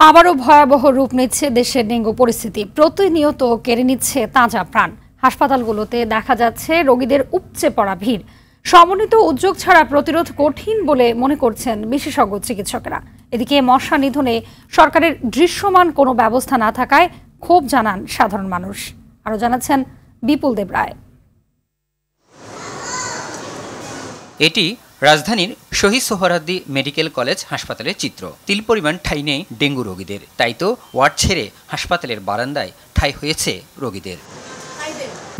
আবারও ভয়াবহ রূপ নিচ্ছে দেশের ডেঙ্গু পরিস্থিতি। প্রতিনিয়ত কেড়ে নিচ্ছে তাজা প্রাণ। হাসপাতালগুলোতে দেখা যাচ্ছে রোগীদের উপচে পড়া ভিড়। সমন্বিত উদ্যোগ ছাড়া প্রতিরোধ কঠিন বলে মনে করছেন বিশেষজ্ঞ চিকিৎসকেরা। এদিকে মশা নিধনে সরকারের দৃশ্যমান কোনো ব্যবস্থা না থাকায় ক্ষোভ জানান সাধারণ মানুষ। আরও জানাচ্ছেন বিপুল দেব রায়। এটি রাজধানীর শহীদ সোহরাওয়ার্দী মেডিকেল কলেজ হাসপাতালের চিত্র। তিল পরিমাণ ঠাঁই নেই ডেঙ্গু রোগীদের, তাই তো ওয়ার্ড ছেড়ে হাসপাতালের বারান্দায় ঠাঁই হয়েছে রোগীদের।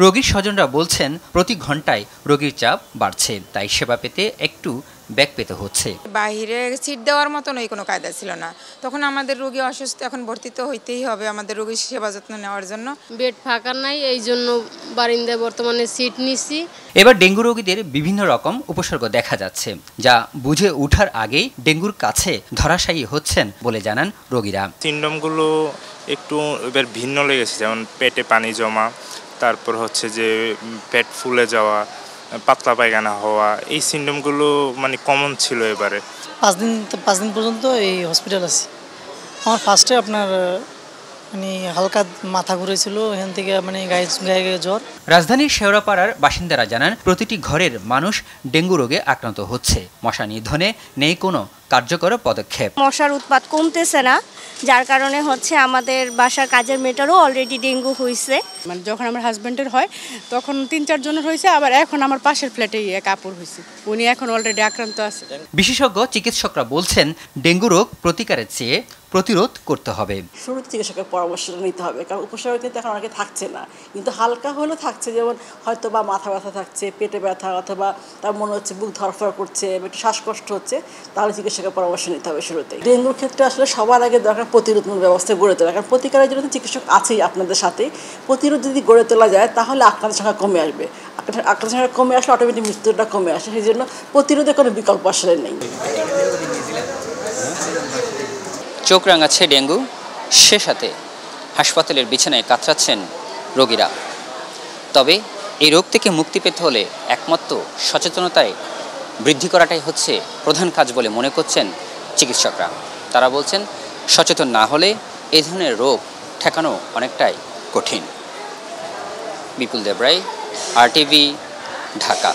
রোগীর স্বজনরা বলছেন প্রতি ঘন্টায় রোগীর চাপ বাড়ছে, তাই সেবা পেতে একটু ব্যাক পেতে হচ্ছে। বাইরে সিট দেওয়ার মতন ওই কোনো কায়দা ছিল না। তখন আমাদের রোগী অসুস্থ, এখন ভর্তি তো হইতেই হবে আমাদের রোগীর সেবা যত্ন নেওয়ার জন্য। বেড ফাঁকা নাই, এই জন্য বারিন্দায় বর্তমানে সিট নিছি। এবার ডেঙ্গু রোগীদের বিভিন্ন রকম উপসর্গ দেখা যাচ্ছে, যা বুঝে ওঠার আগেই ডেঙ্গুর কাছে ধরাশায়ী হচ্ছেন বলে জানান রোগীরা। সিনড্রোমগুলো একটু এবার ভিন্ন লেগেছে, যেমন পেটে পানি জমা, তারপর হচ্ছে যে পেট ফুলে যাওয়া, পাতলা পায়খানা হওয়া, এই সিনড্রোমগুলো মানে কমন ছিল এবারে। 5 দিন পর্যন্ত এই হসপিটাল আছি। আমার ফার্স্টে আপনার মানে হালকা মাথা ঘুরেছিল, এখান থেকে মানে গায়ে জ্বর। রাজধানীর শেওড়াপাড়ার বাসিন্দারা জানান প্রতিটি ঘরের মানুষ ডেঙ্গু রোগে আক্রান্ত হচ্ছে। মশা নিধনে নেই কোনো কার্যকর পদক্ষেপ। মশার উৎপাত কমতেছে না, যার কারণে হচ্ছে আমাদের বাসার কাজের মেয়েটারও অলরেডি ডেঙ্গু হয়েছে। মানে যখন আমার হাজব্যান্ডের হয় তখন 3-4 জনের হয়েছে, আবার এখন আমার পাশের ফ্ল্যাটে এক আপুর হয়েছে, উনি এখন অলরেডি আক্রান্ত আছে। বিশেষজ্ঞ চিকিৎসকরা বলছেন ডেঙ্গু রোগ প্রতিকারের চেয়ে প্রতিরোধ করতে হবে। শুরুতে চিকিৎসকের পরামর্শ নিতে হবে, কারণ উপসর্গ কিন্তু এখন অনেকে থাকছে না, কিন্তু হালকা হলেও থাকছে, যেমন হয়তো বা মাথা ব্যথা থাকছে, পেটে ব্যথা, অথবা তার মনে হচ্ছে বুক ধরফর করছে, একটু শ্বাসকষ্ট হচ্ছে, তাহলে চিকিৎসকের পরামর্শ নিতে হবে শুরুতে। ডেঙ্গুর ক্ষেত্রে আসলে সবার আগে দরকার প্রতিরোধমূলক ব্যবস্থা গড়ে তোলা, কারণ প্রতিকারের জন্য চিকিৎসক আছেই আপনাদের সাথে। প্রতিরোধ যদি গড়ে তোলা যায় তাহলে আক্রান্তের সংখ্যা কমে আসবে, আক্রান্তের সংখ্যা কমে আসলে অটোমেটিক মৃত্যুটা কমে আসে। সেই জন্য প্রতিরোধের কোনো বিকল্প আসলে নেই। চোখ রাঙাচ্ছে ডেঙ্গু, সে সাথে হাসপাতালের বিছানায় কাতরাচ্ছেন রোগীরা। তবে এই রোগ থেকে মুক্তি পেতে হলে একমাত্র সচেতনতায় বৃদ্ধি করাটাই হচ্ছে প্রধান কাজ বলে মনে করছেন চিকিৎসকরা। তারা বলছেন সচেতন না হলে এই ধরনের রোগ ঠেকানো অনেকটাই কঠিন। বিপুল দেব রায়, RTV, ঢাকা।